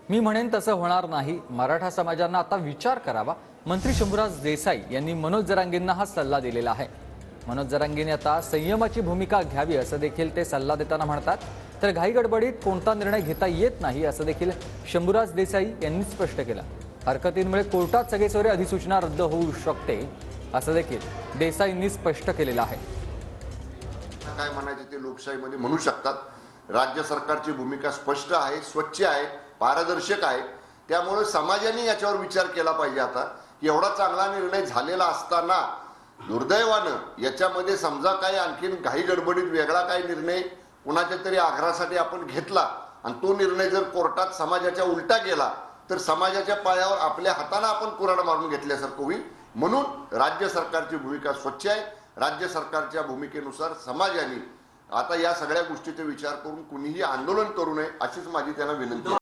मी म्हणेन तसं होणार नाही। मराठा समाजांना आता विचार करावा। मंत्री शंभूराज देसाई यांनी मनोज जरांगेंना हा सल्ला दिलेला आहे। मनोज जरांगेंनी आता संयमाची भूमिका घ्यावी असं देखील ते सल्ला देताना म्हणतात। तर घाईगडबडीत कोणता निर्णय घेता येत नाही असं देखील शंभूराज देसाई यांनी स्पष्ट केलं। हरकतींमुळे कोर्टात सगळेसोरे अधिसूचना रद्द होऊ शकते असं देखील देसाईंनी स्पष्ट केलेलं आहे। काय म्हणायचे ते लोकशाहीमध्ये म्हणू शकतात। राज्य सरकारची भूमिका स्पष्ट आहे, स्वच्छ आहे, पारदर्शक आहे। त्यामुळे समाजाने याच्यावर विचार केला पाहिजे आता की एवढा चांगला निर्णय झालेला असताना दुर्दैवानं याच्यामध्ये समजा काही आणखीन घाई गडबडीत वेगळा काही निर्णय कुणाच्या तरी आग्रहासाठी आपण घेतला आणि तो निर्णय जर कोर्टात समाजाच्या उलटा गेला तर समाजाच्या पायावर आपल्या हाताने आपण कुऱ्हाड मारून घेतल्यासारखं होईल। म्हणून राज्य सरकारची भूमिका स्वच्छ आहे। राज्य सरकारच्या भूमिकेनुसार समाजाने आता या सगळ्या गोष्टीचा विचार करून कुणीही आंदोलन करू नये अशीच माझी त्यांना विनंती आहे।